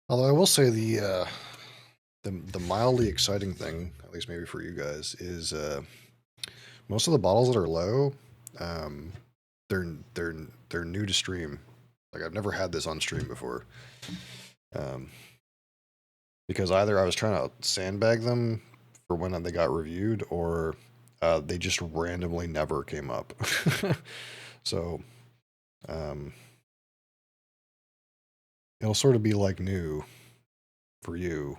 Although I will say the mildly exciting thing, at least maybe for you guys, is most of the bottles that are low, um, they're they're they're new to stream. Like I've never had this on stream before, um, because either I was trying to sandbag them for when they got reviewed, or they just randomly never came up. So um, it'll sort of be like new for you,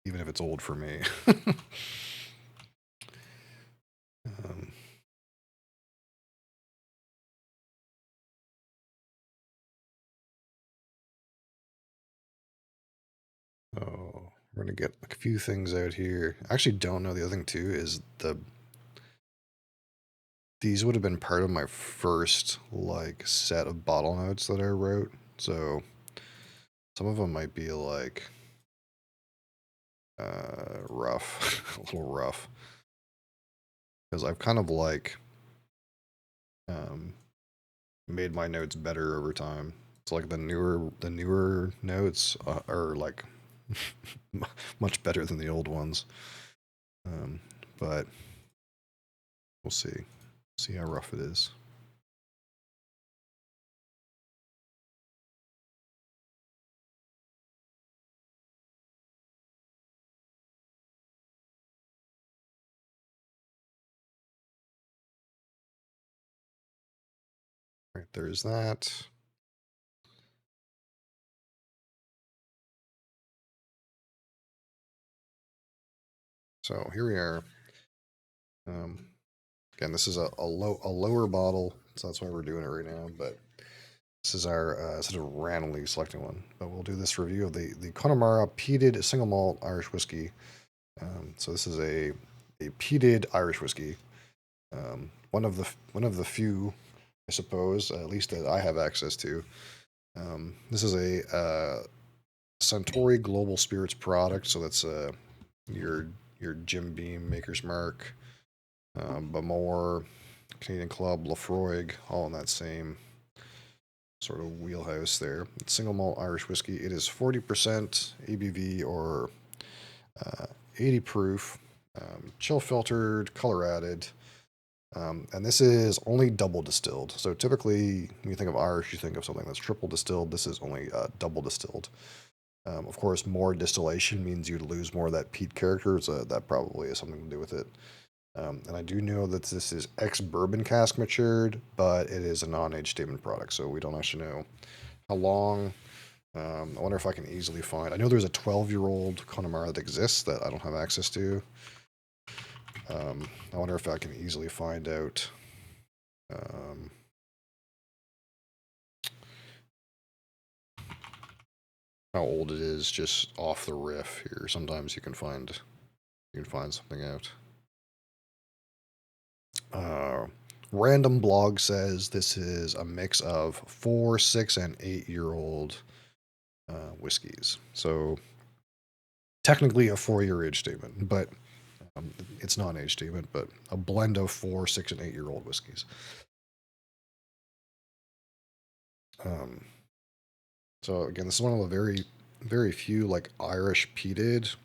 even if it's old for me. um, Oh, we're gonna get a few things out here. I actually don't know. The other thing too is these would have been part of my first like set of bottle notes that I wrote. So some of them might be like rough, a little rough, because I've kind of like um made my notes better over time. It's like the newer notes are like much better than the old ones. Um, but we'll see how rough it is. Right, there's that. So here we are. Um, Again, this is a lower bottle, so that's why we're doing it right now. But this is our sort of randomly selecting one. But we'll do this review of the Connemara peated single malt Irish whiskey. So this is a peated Irish whiskey. One of the few, I suppose, at least that I have access to. This is a Suntory Global Spirits product, so that's your your Jim Beam, Maker's Mark, Bamore, Canadian Club, Lafroig, all in that same sort of wheelhouse there. It's single malt Irish whiskey. It is 40% ABV or 80 proof, chill filtered, color added. And this is only double distilled. So typically, when you think of Irish, you think of something that's triple distilled. This is only double distilled. Of course, more distillation means you'd lose more of that peat character, so that probably has something to do with it. And I do know that this is ex-bourbon cask matured, but it is a non-age statement product, so we don't actually know how long. I wonder if I can easily find. I know there's a 12-year-old Connemara that exists that I don't have access to. I wonder if I can easily find out um, how old it is just off the riff here. Sometimes you can find something out. Uh, Random blog says this is a mix of 4, 6, and 8-year old whiskeys. So technically a 4-year age statement, but it's not an age statement, but a blend of 4, 6, and 8-year old whiskeys. Um, so again, this is one of the very few like Irish peated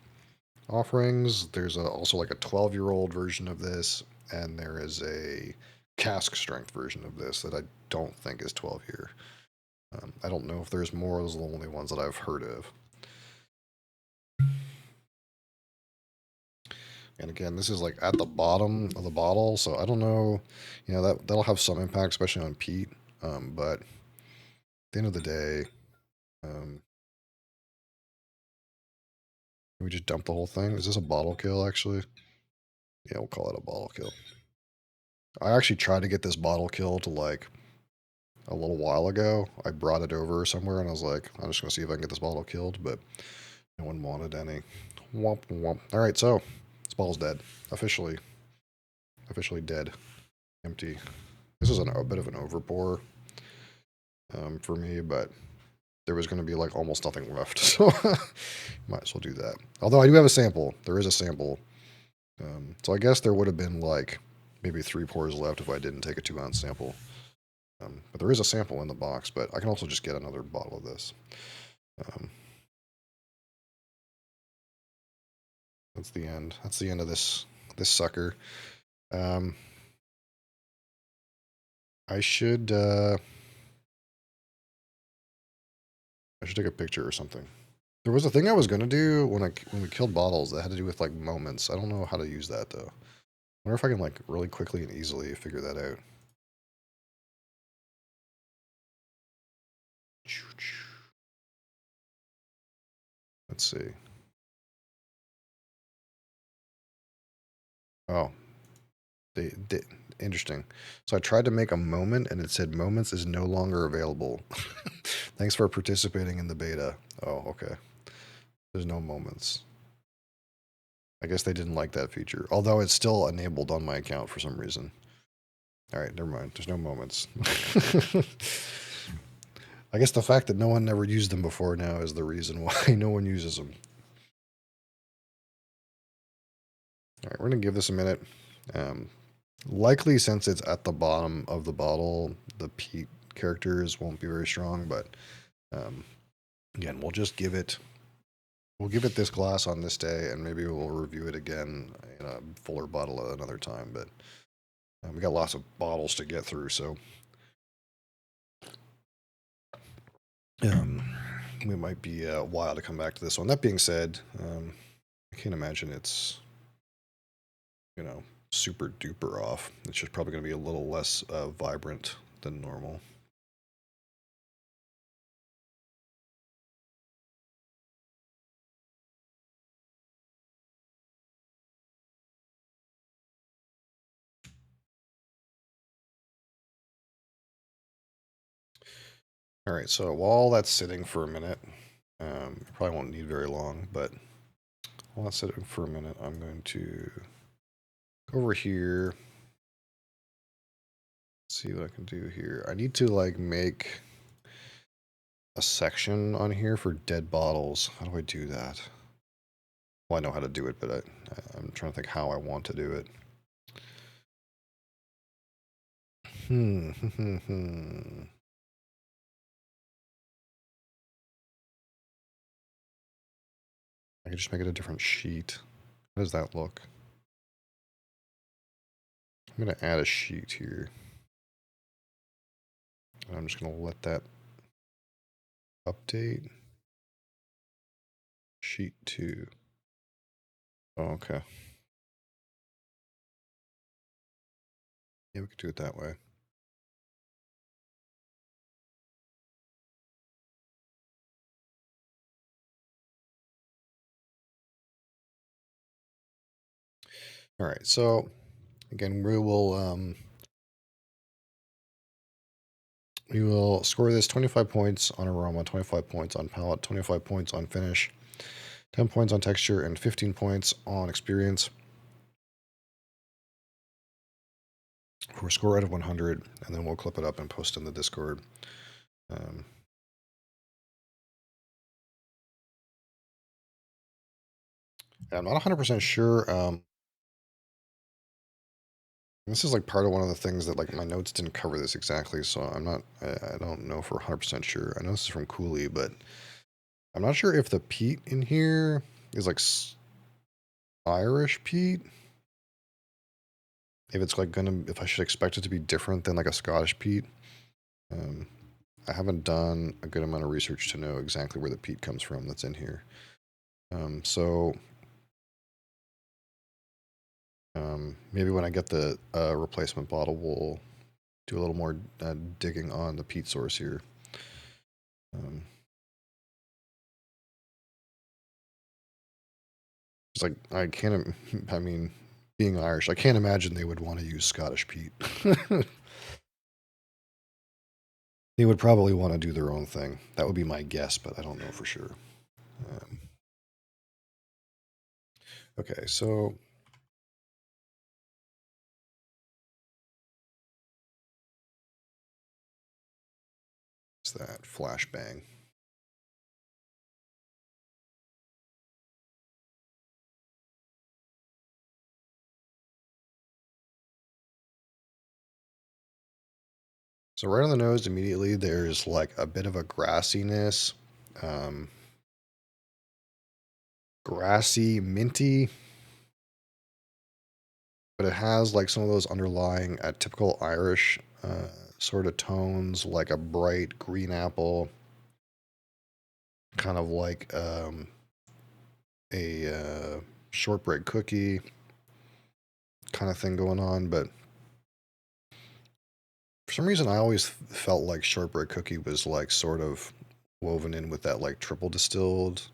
offerings. There's also like a 12-year-old version of this, and there is a cask strength version of this that I don't think is 12-year. I don't know if there's more. Those are the only ones that I've heard of. And again, this is like at the bottom of the bottle, so I don't know. That'll have some impact, especially on peat. But at the end of the day, um, can we just dump the whole thing? Is this a bottle kill, actually? Yeah, we'll call it a bottle kill. I actually tried to get this bottle kill to like a little while ago. I brought it over somewhere and I was like, I'm just gonna see if I can get this bottle killed, but no one wanted any. Womp womp. All right, so this bottle's dead. Officially dead. Empty. This is a bit of an overpour for me, but there was going to be like almost nothing left, so might as well do that. Although I do have a sample. There is a sample. So I guess there would have been like maybe 3 pours left if I didn't take a 2-ounce sample. But there is a sample in the box, but I can also just get another bottle of this. Um, That's the end. That's the end of this sucker. Um, I should take a picture or something. There was a thing I was gonna do when we killed bottles that had to do with like moments. I don't know how to use that though. I wonder if I can like really quickly and easily figure that out. Let's see. Oh, they interesting. So I tried to make a moment and it said moments is no longer available. Thanks for participating in the beta. Oh, okay. There's no moments. I guess they didn't like that feature. Although it's still enabled on my account for some reason. All right, never mind. There's no moments. I guess the fact that no one ever used them before now is the reason why no one uses them. All right, we're going to give this a minute. Likely, since it's at the bottom of the bottle, the peat characters won't be very strong, but again, we'll just give it. We'll give it this glass on this day, and maybe we'll review it again in a fuller bottle at another time. But we got lots of bottles to get through, so we might be a while to come back to this one. That being said, I can't imagine it's super duper off. It's just probably going to be a little less vibrant than normal. All right, so while that's sitting for a minute, probably won't need very long, but while that's sitting for a minute, I'm going to go over here, see what I can do here. I need to like make a section on here for dead bottles. How do I do that? Well, I know how to do it, but I'm trying to think how I want to do it. I could just make it a different sheet. How does that look? I'm going to add a sheet here. And I'm just going to let that update. Sheet 2. Oh, okay. Yeah, we could do it that way. All right, so again, we will score this 25 points on aroma, 25 points on palate, 25 points on finish, 10 points on texture, and 15 points on experience. For a score out of 100, and then we'll clip it up and post in the Discord. I'm not 100% sure. This is like part of one of the things that like my notes didn't cover this exactly, so I don't know for 100% sure. I know this is from Cooley, but I'm not sure if the peat in here is like Irish peat. If it's like if I should expect it to be different than like a Scottish peat. I haven't done a good amount of research to know exactly where the peat comes from that's in here. So maybe when I get the replacement bottle, we'll do a little more digging on the peat source here. It's like I can't. I mean, being Irish, I can't imagine they would want to use Scottish peat. They would probably want to do their own thing. That would be my guess, but I don't know for sure. Okay, so what's that? Flashbang. So right on the nose, immediately there's like a bit of a grassiness, grassy, minty. but it has like some of those underlying typical Irish sort of tones, like a bright green apple, kind of like a shortbread cookie kind of thing going on. But for some reason, I always felt like shortbread cookie was like sort of woven in with that like triple distilled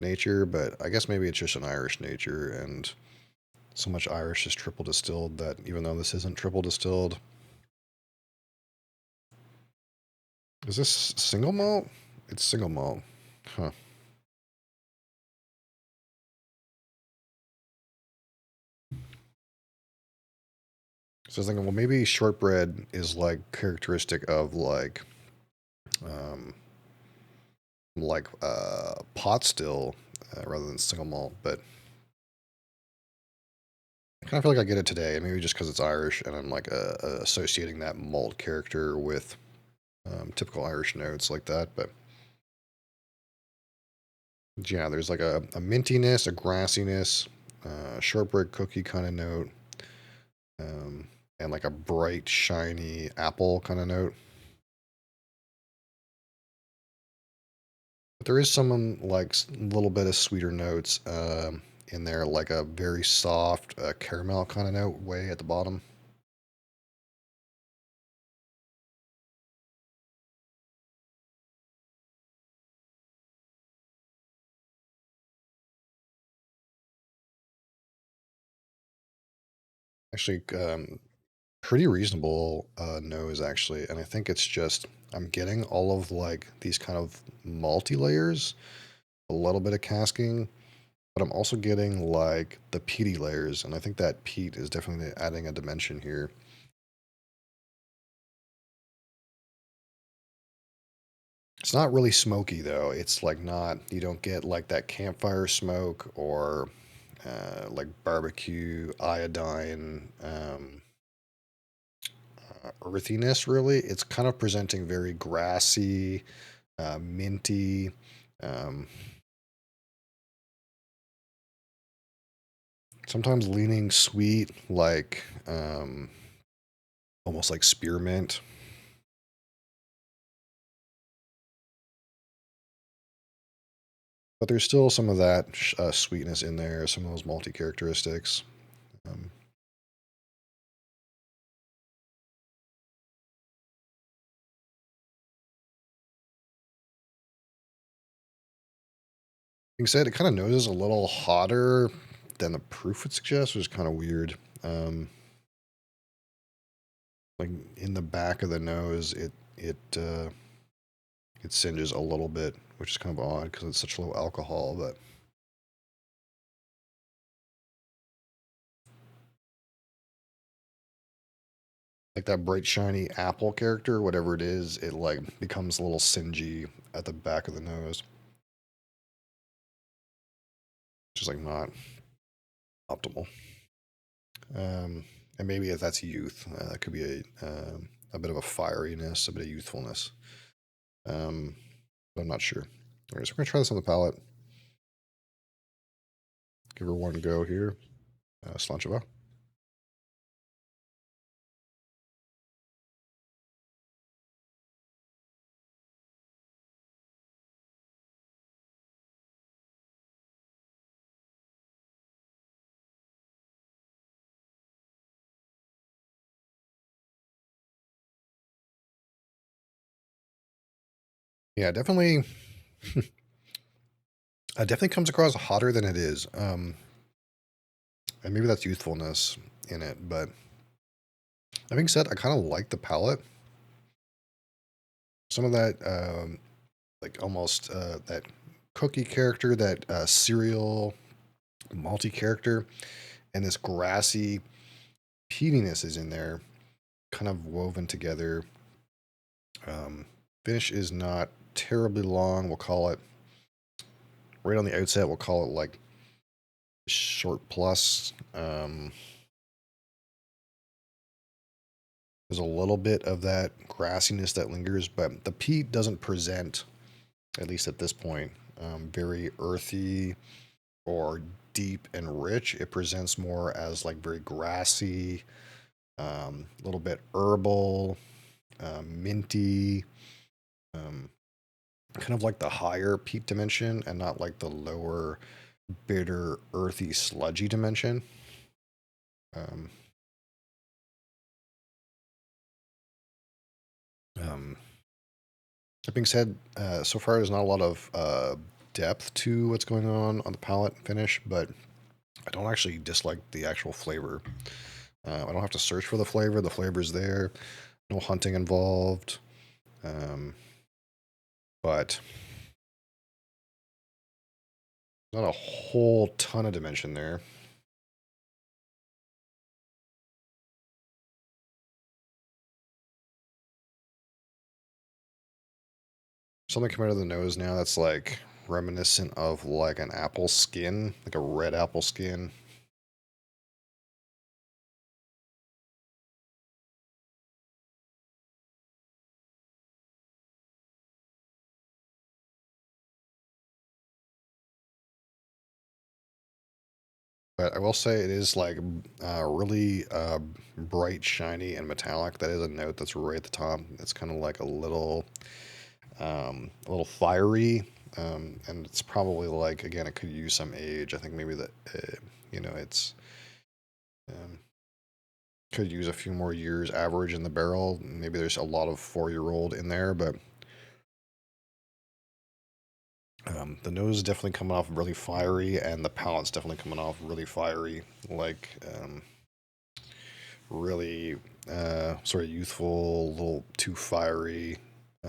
nature. But I guess maybe it's just an Irish nature, and so much Irish is triple distilled that even though this isn't triple distilled, is this single malt? It's single malt. Huh. So I was thinking, well, maybe shortbread is like characteristic of um, pot still rather than single malt. But I kind of feel like I get it today, maybe just because it's Irish and I'm like associating that malt character with typical Irish notes like that. But yeah, there's like a mintiness, a grassiness, shortbread cookie kind of note, and like a bright, shiny apple kind of note. But there is some like a little bit of sweeter notes in there, like a very soft caramel kind of note way at the bottom. Actually, pretty reasonable nose actually, and I think it's just I'm getting all of like these kind of multi layers, a little bit of casking, but I'm also getting like the peaty layers, and I think that peat is definitely adding a dimension here. It's not really smoky though. It's like not you don't get like that campfire smoke or like barbecue iodine earthiness. Really, it's kind of presenting very grassy, minty. Um, Sometimes leaning sweet, like almost like spearmint. But there's still some of that sweetness in there, some of those malty characteristics. Um, Being said, it kind of noses a little hotter than the proof would suggest, which is kind of weird. Um, like in the back of the nose, it singes a little bit, which is kind of odd because it's such low alcohol. But like that bright shiny apple character, whatever it is, it like becomes a little singy at the back of the nose, which is like not optimal. Um, and maybe if that's youth, that could be a bit of a fieriness, a bit of youthfulness. Um, but I'm not sure. All right, so we're gonna try this on the palate. Give her one go here. Slancheva. Yeah, definitely. It definitely comes across hotter than it is. And maybe that's youthfulness in it. But that being said, I kind of like the palate. Some of that, like almost that cookie character, that cereal malty character, and this grassy peatiness is in there, kind of woven together. Um, Finish is not terribly long. We'll call it right on the outset. We'll call it like short plus. There's a little bit of that grassiness that lingers, but the peat doesn't present, at least at this point, very earthy or deep and rich. It presents more as like very grassy, a little bit herbal, minty, um, kind of like the higher peat dimension and not like the lower bitter, earthy, sludgy dimension. Um, um, that being said, so far there's not a lot of depth to what's going on the palate finish, but I don't actually dislike the actual flavor. I don't have to search for the flavor. The flavor's there. No hunting involved. Um, but not a whole ton of dimension there. Something coming out of the nose now that's like reminiscent of like an apple skin, like a red apple skin. But I will say it is like really bright, shiny, and metallic. That is a note that's right at the top. It's kind of like a little fiery, and it's probably like again, it could use some age. I think maybe that it's um, could use a few more years average in the barrel. Maybe there's a lot of 4-year old in there, but the nose is definitely coming off really fiery, and the palate's definitely coming off really fiery, like really sort of youthful, a little too fiery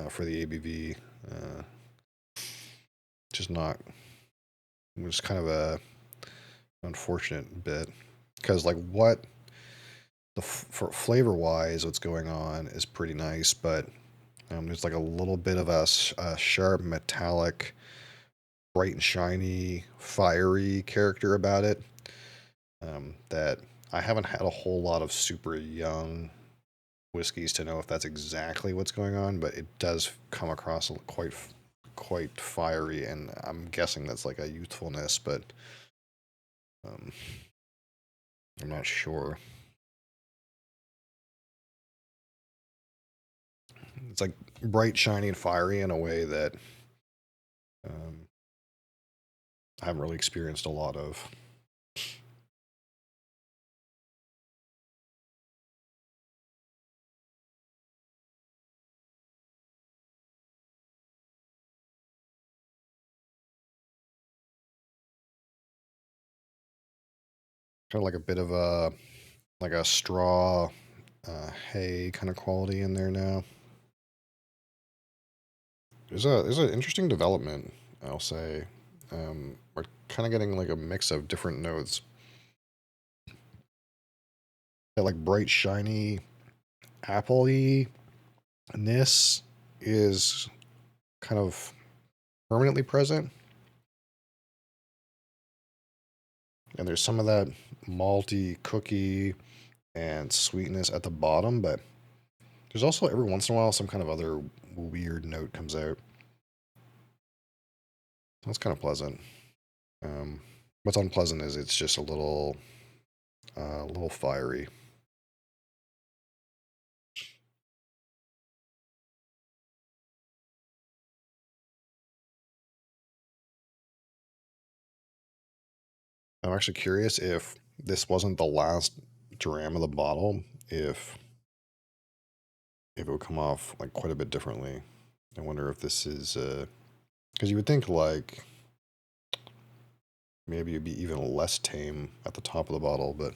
for the ABV. Uh, just not, just kind of a unfortunate bit because like what for flavor wise, what's going on is pretty nice, but there's like a little bit of a sharp metallic, bright and shiny, fiery character about it that I haven't had a whole lot of super young whiskeys to know if that's exactly what's going on, but it does come across quite fiery, and I'm guessing that's like a youthfulness, but um, I'm not sure. It's like bright, shiny, and fiery in a way that um, I haven't really experienced a lot of. Kind of like a bit of a like a straw hay kind of quality in there now. There's an interesting development, I'll say. We're kind of getting like a mix of different notes. That like bright, shiny, appley ness is kind of permanently present, and there's some of that malty cookie and sweetness at the bottom, but there's also every once in a while some kind of other weird note comes out. That's kind of pleasant. Um, what's unpleasant is it's just a little fiery. I'm actually curious if this wasn't the last dram of the bottle, if it would come off like quite a bit differently. I wonder if this is because you would think like maybe it'd be even less tame at the top of the bottle, but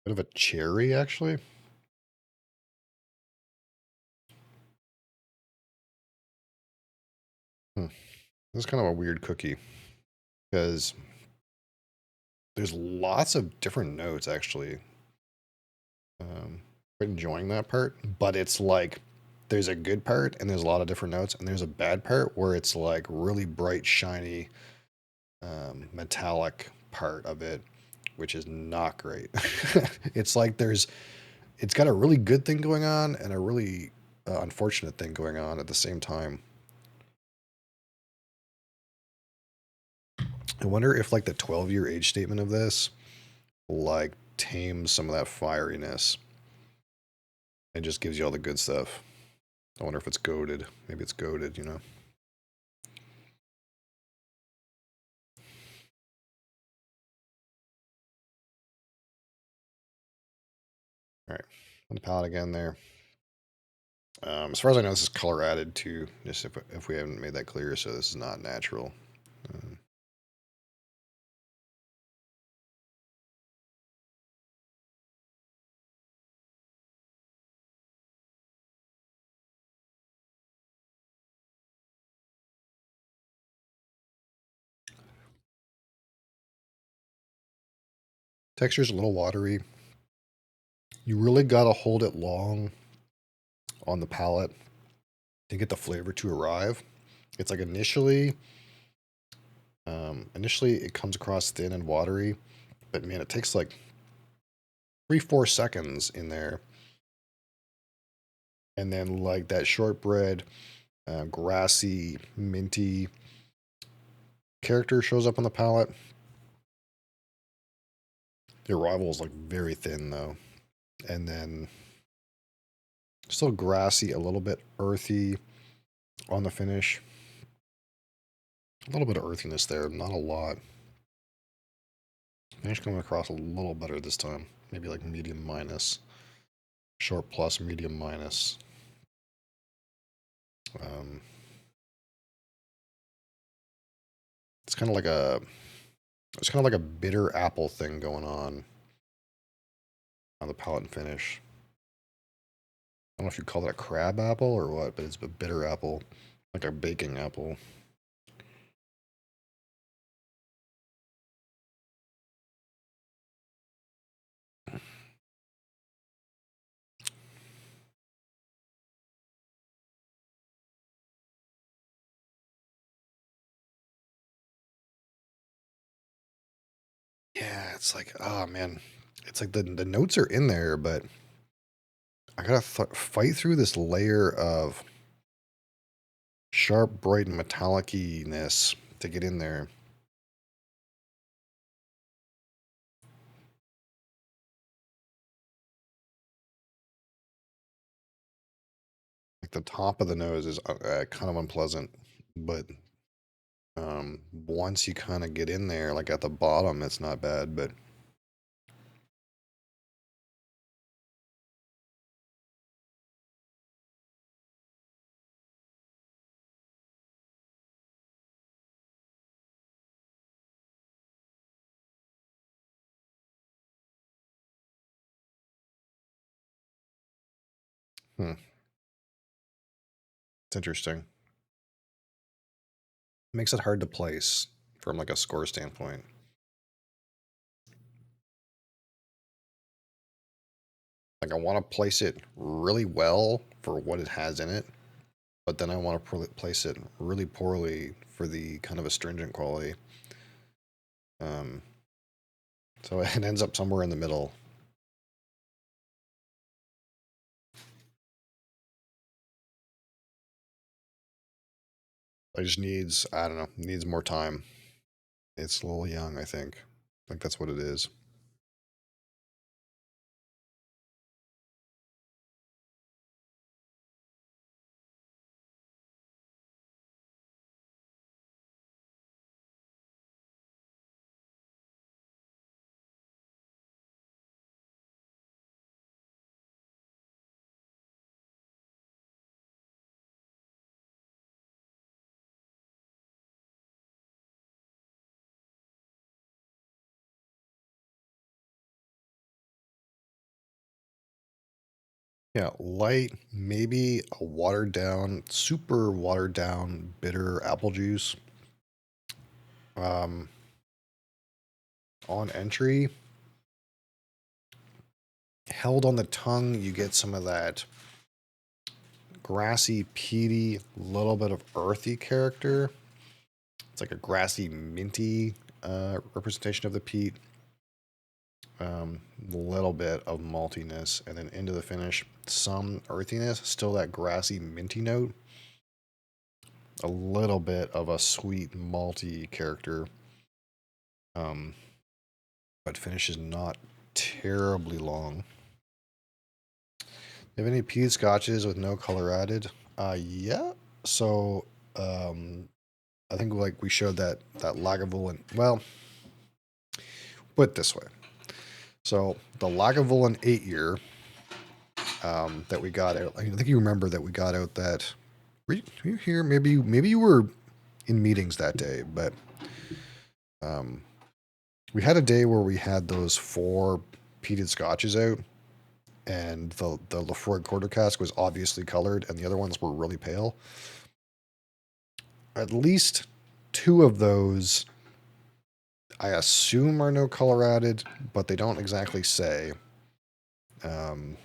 bit of a cherry actually. Hmm. This is kind of a weird cookie because there's lots of different notes actually. I'm enjoying that part, but it's like there's a good part and there's a lot of different notes, and there's a bad part where it's like really bright, shiny, metallic part of it, which is not great. It's like it's got a really good thing going on and a really unfortunate thing going on at the same time. I wonder if like the 12-year age statement of this like tames some of that fieriness and just gives you all the good stuff. I wonder if it's goaded. Maybe it's goaded, you know. All right, on the palette again there. As far as I know, this is color added too. Just if we haven't made that clear, so this is not natural. Um, Texture's a little watery. You really gotta hold it long on the palate to get the flavor to arrive. It's like initially it comes across thin and watery, but man, it takes like 3-4 seconds in there, and then like that shortbread, grassy, minty character shows up on the palate. The arrival is like very thin though, and then still grassy, a little bit earthy on the finish. A little bit of earthiness there, not a lot. Finish coming across a little better this time. Maybe like medium minus, short plus, medium minus. Um, it's kind of like a bitter apple thing going on the palate and finish. I don't know if you call it a crab apple or what, but it's a bitter apple, like a baking apple. Yeah, it's like, oh man, it's like the notes are in there, but I gotta fight through this layer of sharp, bright, and metallic-ness to get in there. Like the top of the nose is kind of unpleasant, but once you kind of get in there, like at the bottom, it's not bad. But it's interesting. Makes it hard to place from like a score standpoint. Like I want to place it really well for what it has in it, but then I want to place it really poorly for the kind of astringent quality. Um, so it ends up somewhere in the middle. It just needs, I don't know, needs more time. It's a little young, I think. I think that's what it is. Yeah, light, maybe a watered down, super watered down, bitter apple juice. Um, on entry, held on the tongue, you get some of that grassy, peaty, little bit of earthy character. It's like a grassy, minty representation of the peat. Little bit of maltiness, and then into the finish, some earthiness, still that grassy, minty note. A little bit of a sweet, malty character. Um, but finish is not terribly long. You have any peated scotches with no color added? Yeah. So, um, I think like we showed that Lagavulin. Well, put it this way. So the Lagavulin 8 year that we got out. I think you remember that we got out that. Were you here? Maybe you were in meetings that day, but um, we had a day where we had those 4 peated scotches out, and the Lefroy quarter cask was obviously colored, and the other ones were really pale. At least 2 of those, I assume, are no color added, but they don't exactly say. Um,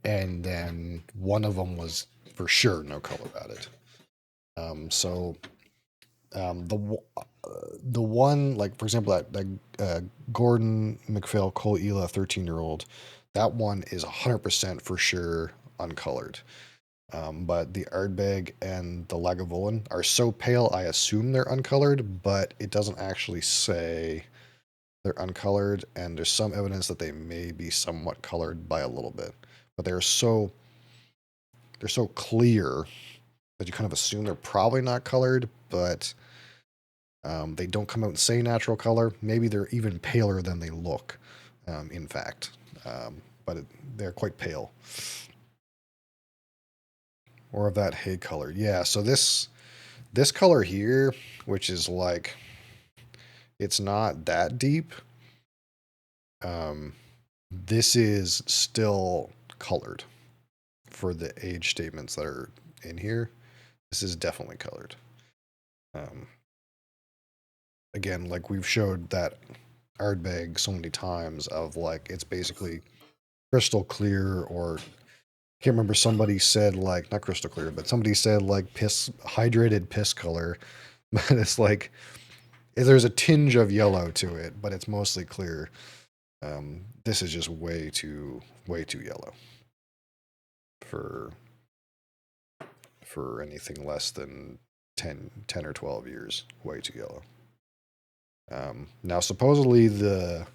and then one of them was for sure no color added. So the one, like for example, that Gordon MacPhail Cole Ela 13-year-old, that one is 100% for sure uncolored. But the Ardbeg and the Lagavulin are so pale, I assume they're uncolored, but it doesn't actually say they're uncolored, and there's some evidence that they may be somewhat colored by a little bit. But they're so clear that you kind of assume they're probably not colored, but they don't come out and say natural color. Maybe they're even paler than they look, in fact. They're quite pale. Or of that hay color. Yeah, so this color here, which is like, it's not that deep. Um, this is still colored for the age statements that are in here. This is definitely colored. Um, Again, like we've showed that Ardbeg so many times of like it's basically crystal clear, or can't remember, somebody said like not crystal clear, but somebody said like piss, hydrated piss color. But it's like there's a tinge of yellow to it, but it's mostly clear. This is just way too yellow for anything less than 10 or 12 years. Way too yellow. Now, supposedly the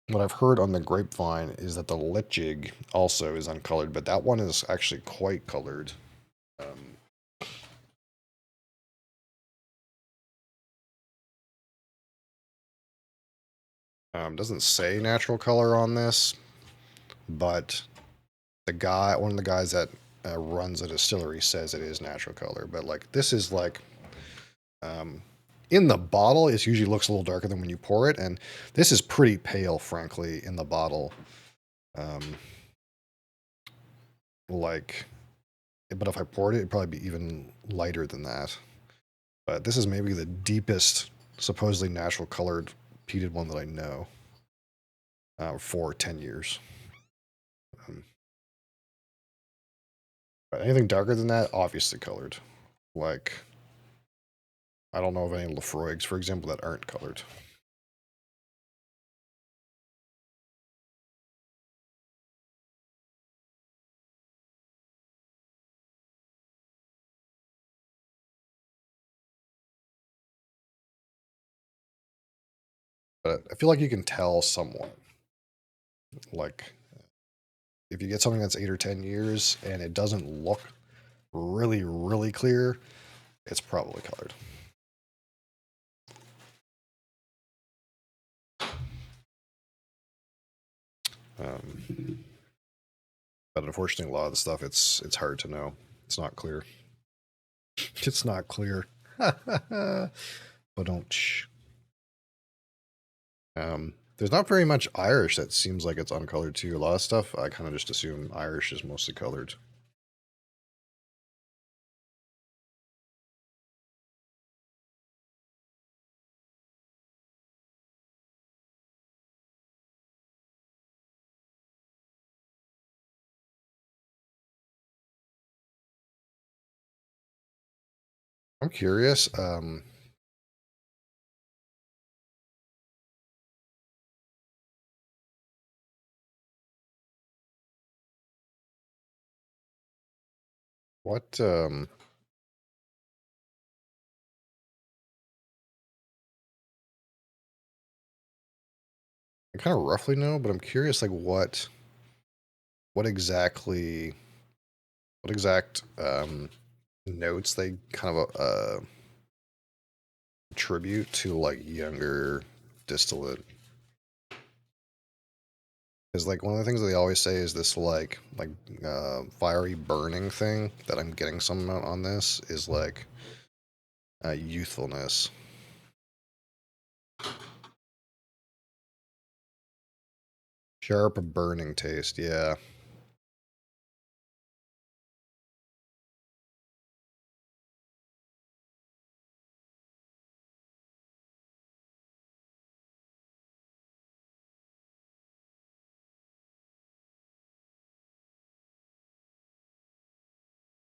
what I've heard on the grapevine is that the Litchig also is uncolored, but that one is actually quite colored. Um, doesn't say natural color on this, but one of the guys that runs a distillery says it is natural color. But like this is like um, in the bottle, it usually looks a little darker than when you pour it, and this is pretty pale, frankly, in the bottle. Um, like, but if I poured it, it'd probably be even lighter than that. But this is maybe the deepest, supposedly natural colored peated one that I know for 10 years. Um, but anything darker than that, obviously colored. Like, I don't know of any Lefroigs, for example, that aren't colored. But I feel like you can tell somewhat. Like, if you get something that's 8 or 10 years and it doesn't look really, really clear, it's probably colored. Um, but unfortunately, a lot of the stuff it's hard to know. It's not clear. It's not clear. But don't. There's not very much Irish that seems like it's uncolored too. A lot of stuff I kind of just assume Irish is mostly colored. I'm curious. What I kind of roughly know, but I'm curious, like what exactly, what exact notes they kind of attribute to like younger distillate. Because like one of the things that they always say is this fiery burning thing that I'm getting some on this is like youthfulness. Sharp burning taste, yeah.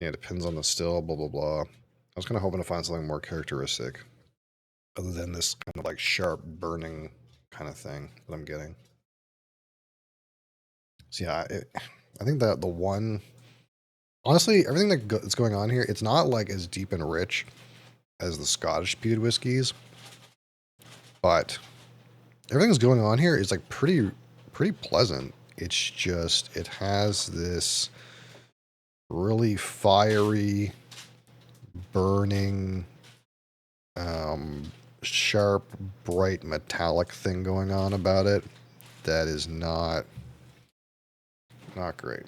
Yeah, it depends on the still, blah blah blah. I was kind of hoping to find something more characteristic other than this kind of like sharp burning kind of thing that I'm getting. So yeah, I think that the one honestly everything that's going on here, it's not like as deep and rich as the Scottish peated whiskeys, but everything that's going on here is like pretty pleasant. It's just it has this really fiery, burning, um, sharp, bright, metallic thing going on about it that is not great.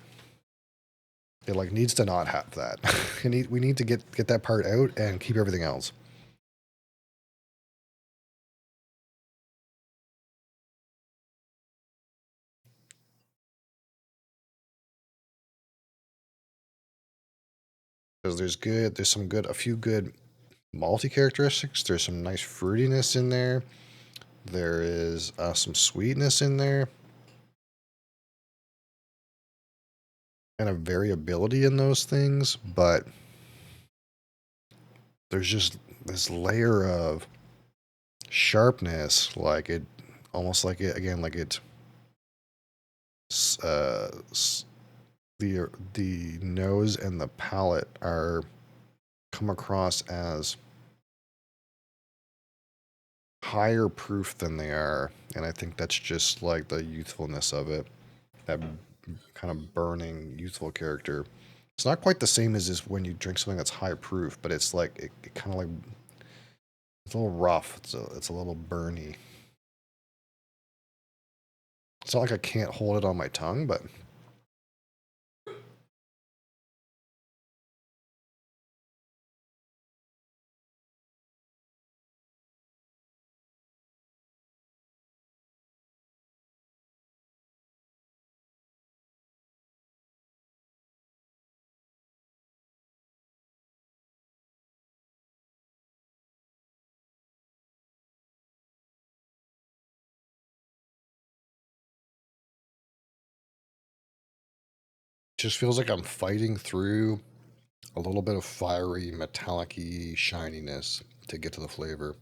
It like needs to not have that. We need to get that part out and keep everything else. Because there's some good, a few good malty characteristics. There's some nice fruitiness in there. There is some sweetness in there, and a variability in those things. But there's just this layer of sharpness, like it, almost like it again, like it, uh, the nose and the palate are come across as higher proof than they are, and I think that's just like the youthfulness of it, that kind of burning youthful character. It's not quite the same as is when you drink something that's high proof, but it's like it kind of like it's a little rough. It's a little burny. It's not like I can't hold it on my tongue, but it just feels like I'm fighting through a little bit of fiery, metallic-y shininess to get to the flavor.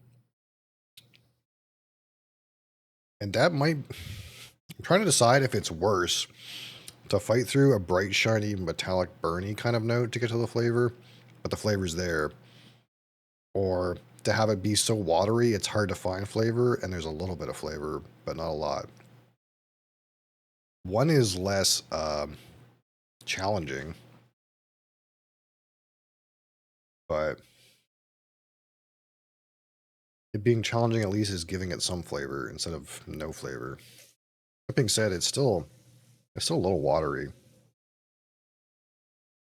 And that might I'm trying to decide if it's worse to fight through a bright, shiny, metallic, burny kind of note to get to the flavor, but the flavor's there, or to have it be so watery it's hard to find flavor and there's a little bit of flavor, but not a lot. One is less challenging, but it being challenging at least is giving it some flavor instead of no flavor. That being said, it's still a little watery.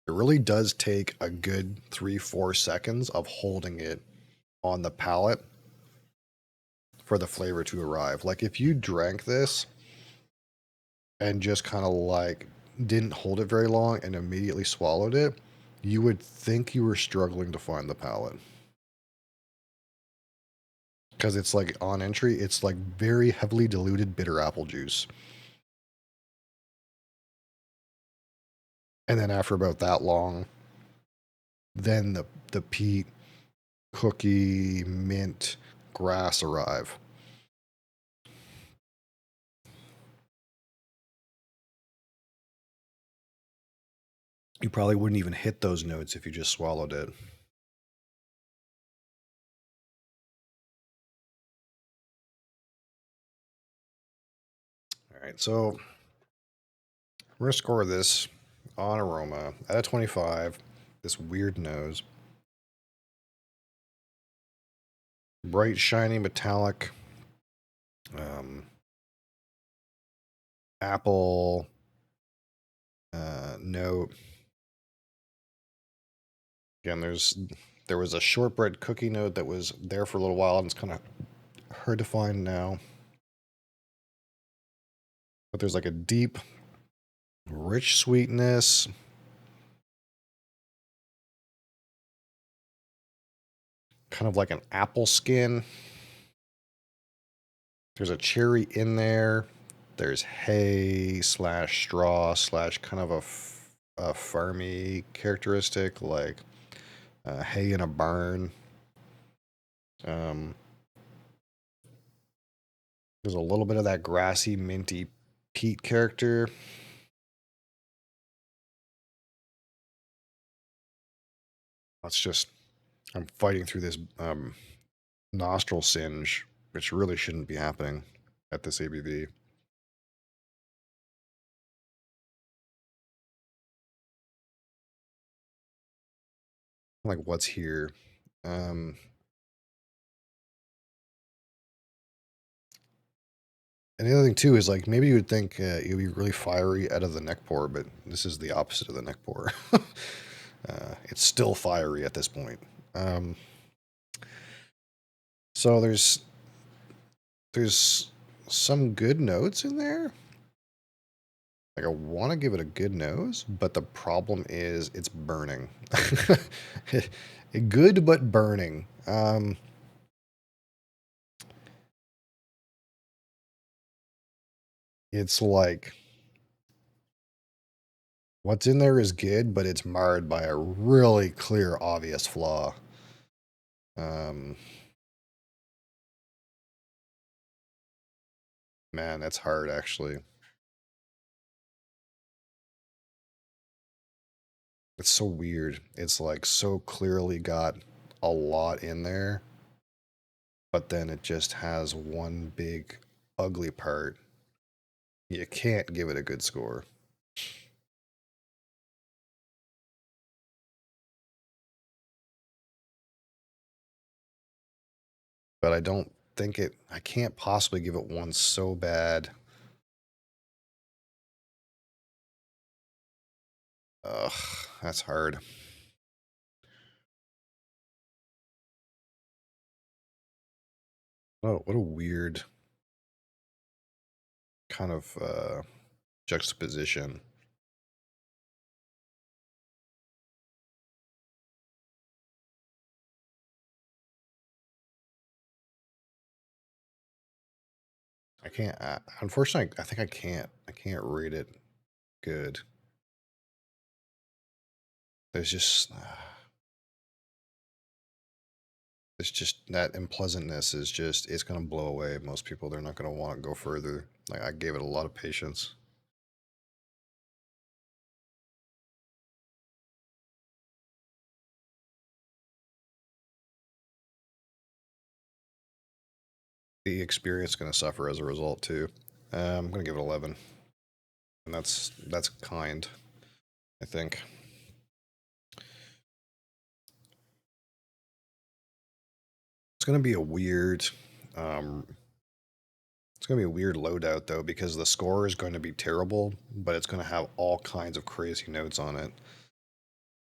It really does take a good 3-4 seconds of holding it on the palate for the flavor to arrive. Like if you drank this and just kind of like didn't hold it very long and immediately swallowed it, you would think you were struggling to find the palate. Because it's like on entry, it's like very heavily diluted bitter apple juice. And then after about that long, then the peat, cookie, mint, grass arrive. You probably wouldn't even hit those notes if you just swallowed it. right, so we're gonna score this on aroma at a 25. This weird nose, bright, shiny, metallic, um, apple note. Again, there was a shortbread cookie note that was there for a little while, and it's kind of hard to find now. But there's like a deep, rich sweetness, kind of like an apple skin. There's a cherry in there. There's hay slash straw slash kind of a farmy characteristic, like hay in a barn. Um, there's a little bit of that grassy, minty peat character. It's just, I'm fighting through this nostril singe, which really shouldn't be happening at this ABV. Like, what's here? Um, and the other thing too is like maybe you would think it would be really fiery out of the neck pour, but this is the opposite of the neck pour. It's still fiery at this point. Um, so there's some good notes in there. Like I want to give it a good nose, but the problem is it's burning. Good but burning. It's like what's in there is good, but it's marred by a really clear, obvious flaw. Um, man, that's hard actually. It's so weird. It's like so clearly got a lot in there, but then it just has one big ugly part. You can't give it a good score. But I don't think it, I can't possibly give it one so bad. Ugh, that's hard. Oh, what a weird kind of juxtaposition. I can't, unfortunately, I think I can't rate it good. There's just, it's just that unpleasantness is just, it's going to blow away most people. They're not going to want to go further. Like, I gave it a lot of patience. The experience is going to suffer as a result, too. I'm going to give it 11. And that's kind, I think. It's going to be a weird, um, it's going to be a weird loadout, though, because the score is going to be terrible, but it's going to have all kinds of crazy notes on it.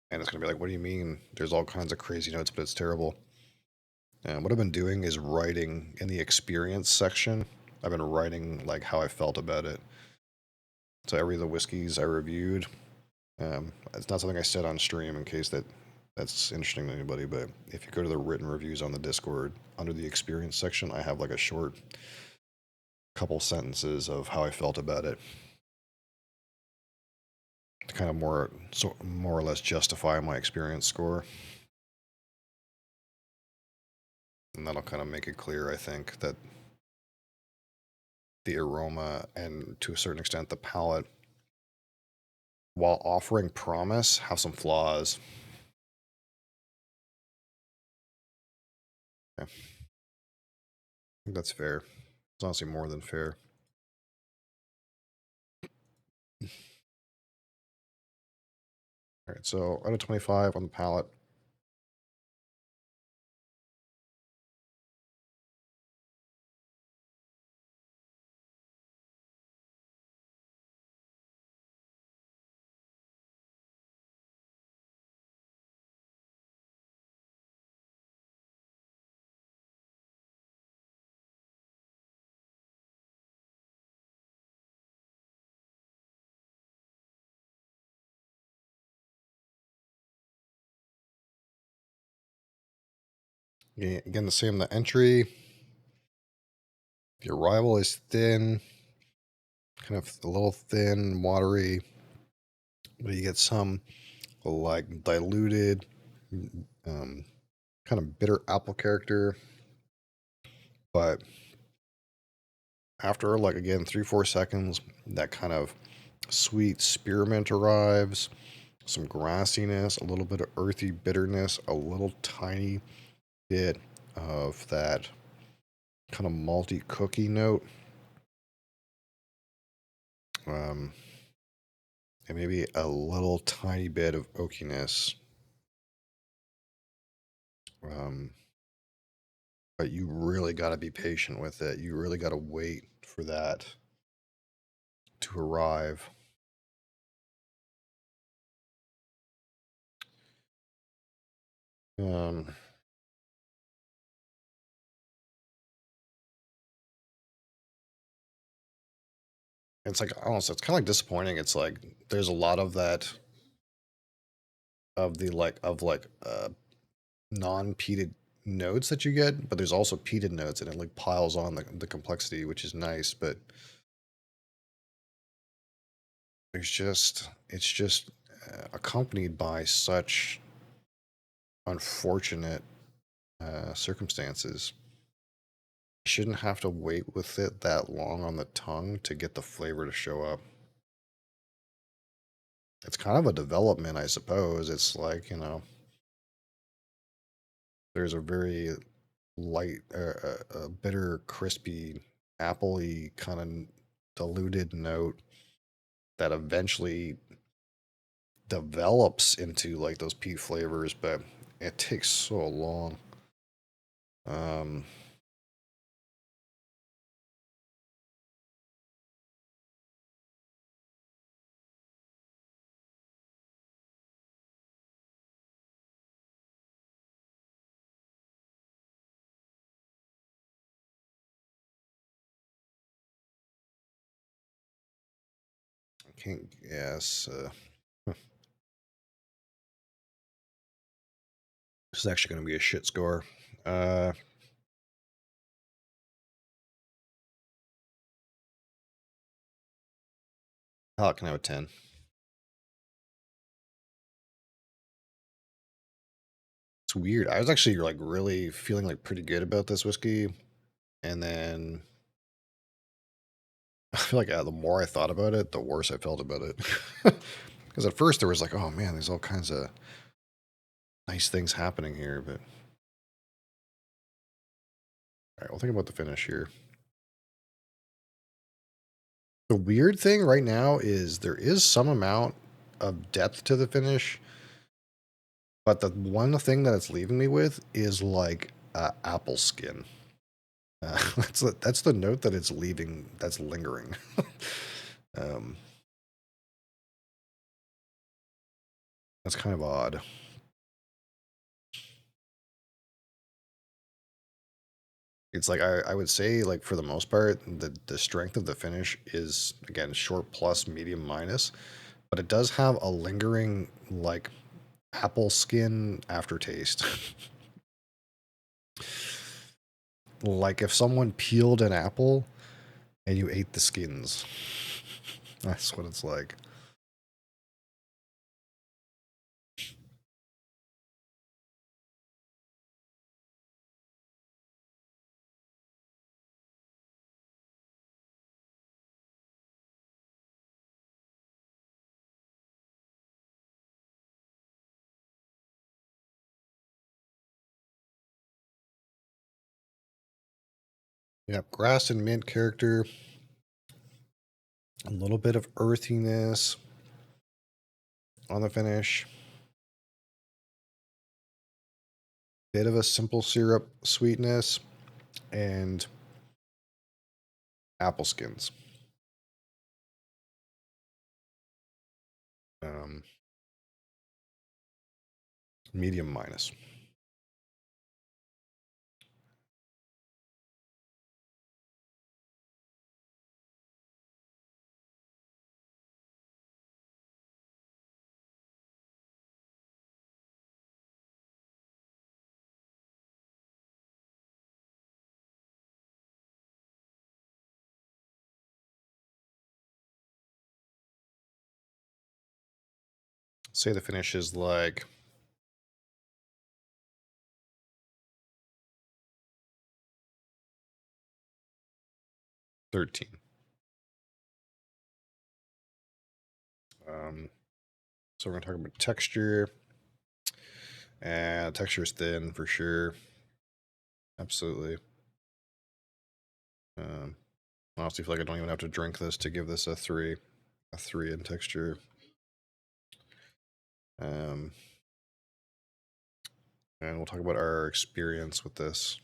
And it's going to be like, what do you mean? There's all kinds of crazy notes, but it's terrible. And what I've been doing is writing in the experience section. I've been writing like how I felt about it. So every of the whiskeys I reviewed, it's not something I said on stream in case that's interesting to anybody. But if you go to the written reviews on the Discord under the experience section, I have like a short couple sentences of how I felt about it to kind of more or less justify my experience score, and that'll kind of make it clear. I think that the aroma and to a certain extent the palate, while offering promise, have some flaws. Yeah, I think that's fair. It's honestly more than fair. All right, so out of 25 on the palate. Again, the same. The entry, the arrival is thin, kind of a little thin, watery, but you get some like diluted, um, kind of bitter apple character. But after like again 3-4 seconds, that kind of sweet spearmint arrives, some grassiness, a little bit of earthy bitterness, a little tiny bit of that kind of malty cookie note, um, and maybe a little tiny bit of oakiness. Um, but you really got to be patient with it. You really got to wait for that to arrive. Um, it's like almost it's kind of like disappointing. It's like there's a lot of that of the non-peated notes that you get, but there's also peated notes, and it like piles on the complexity, which is nice. But it's just accompanied by such unfortunate circumstances. You shouldn't have to wait with it that long on the tongue to get the flavor to show up. It's kind of a development, I suppose. It's like, there's a very light, bitter, crispy, appley kind of diluted note that eventually develops into like those peat flavors, but it takes so long. Um, I can't guess. This is actually going to be a shit score. Uh, how can I have a 10? It's weird. I was actually like really feeling like pretty good about this whiskey, and then I feel like the more I thought about it, the worse I felt about it. Because at first there was like, oh man, there's all kinds of nice things happening here, but all right, we'll think about the finish here. The weird thing right now is there is some amount of depth to the finish, but the one thing that it's leaving me with is like apple skin. That's the note that it's leaving. That's lingering. um, that's kind of odd. It's like I would say like for the most part the strength of the finish is again short plus medium minus, but it does have a lingering like apple skin aftertaste. Like if someone peeled an apple and you ate the skins. That's what it's like. Yep, grass and mint character. A little bit of earthiness on the finish. Bit of a simple syrup sweetness and apple skins. Um, Medium minus. Say the finish is like 13. So we're going to talk about texture. And texture is thin for sure. Absolutely. I honestly feel like I don't even have to drink this to give this a 3. A 3 in texture. Um, and we'll talk about our experience with this.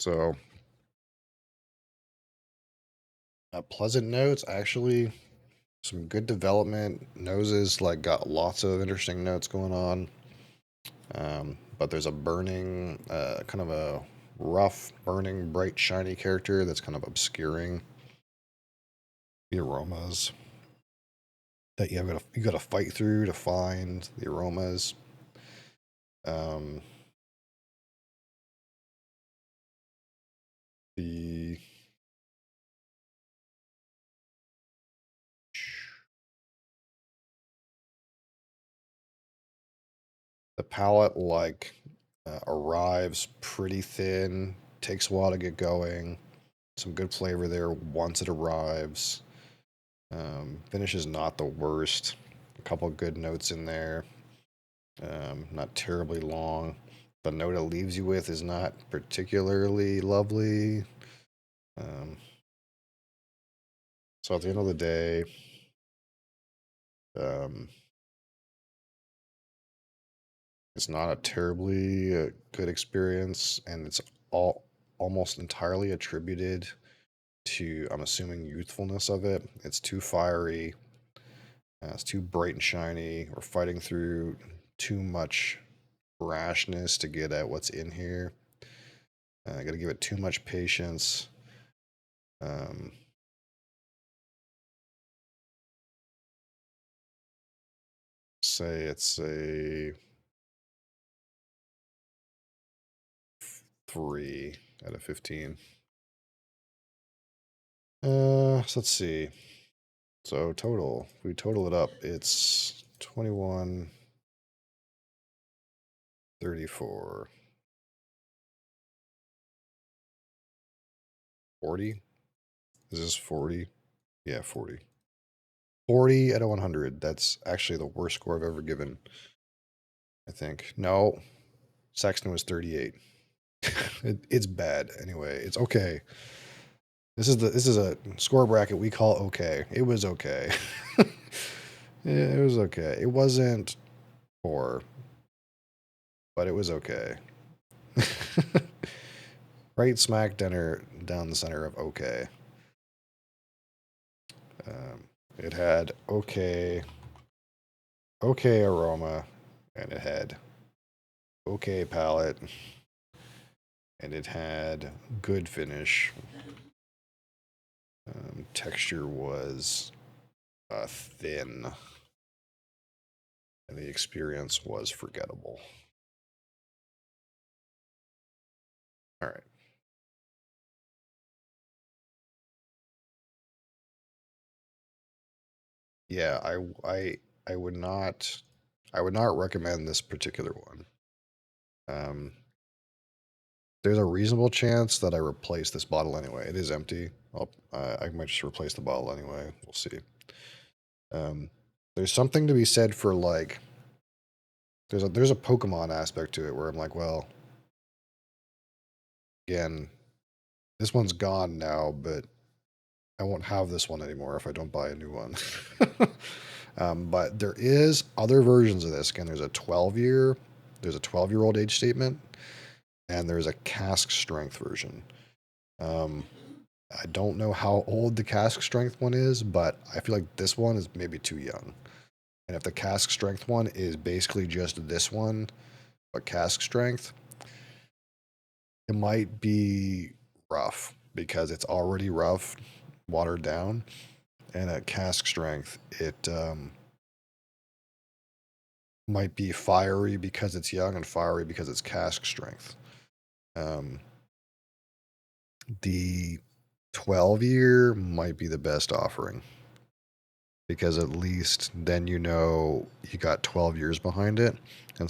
So, pleasant notes, actually, some good development. Noses, like, got lots of interesting notes going on. But there's a burning, kind of a rough, burning, bright, shiny character that's kind of obscuring the aromas that you got to fight through to find the aromas. Um, the the palate like arrives pretty thin, takes a while to get going. Some good flavor there once it arrives. Finish is not the worst. A couple good notes in there. Not terribly long. The note it leaves you with is not particularly lovely. Um, so at the end of the day, um, it's not a terribly good experience, and it's all almost entirely attributed to, I'm assuming, youthfulness of it. It's too fiery. It's too bright and shiny. We're fighting through too much brashness to get at what's in here. I got to give it too much patience. Um, say it's a 3 out of 15. So let's see. So total, if we total it up, it's 21, 34, 40. Is this 40? Yeah, 40. 40 out of 100. That's actually the worst score I've ever given, I think. No, Saxton was 38. It's bad anyway. It's okay. This is a score bracket we call okay. It was okay. Yeah, it was okay. It wasn't poor, but it was okay. Right smack dinner down the center of okay. It had okay aroma, and it had okay palate, and it had good finish. Texture was thin, and the experience was forgettable. All right. Yeah, I would not recommend this particular one. Um, there's a reasonable chance that I replace this bottle anyway. It is empty. I might just replace the bottle anyway. We'll see. Um, there's something to be said for like there's a Pokemon aspect to it where I'm like, well, again, this one's gone now, but I won't have this one anymore if I don't buy a new one. But there is other versions of this. Again, there's a 12-year-old age statement, and there's a cask strength version. Um, I don't know how old the cask strength one is, but I feel like this one is maybe too young. And if the cask strength one is basically just this one, but cask strength, it might be rough because it's already rough, watered down, and at cask strength, it might be fiery because it's young and fiery because it's cask strength. Um, the 12-year might be the best offering because at least then you know you got 12 years behind it, and some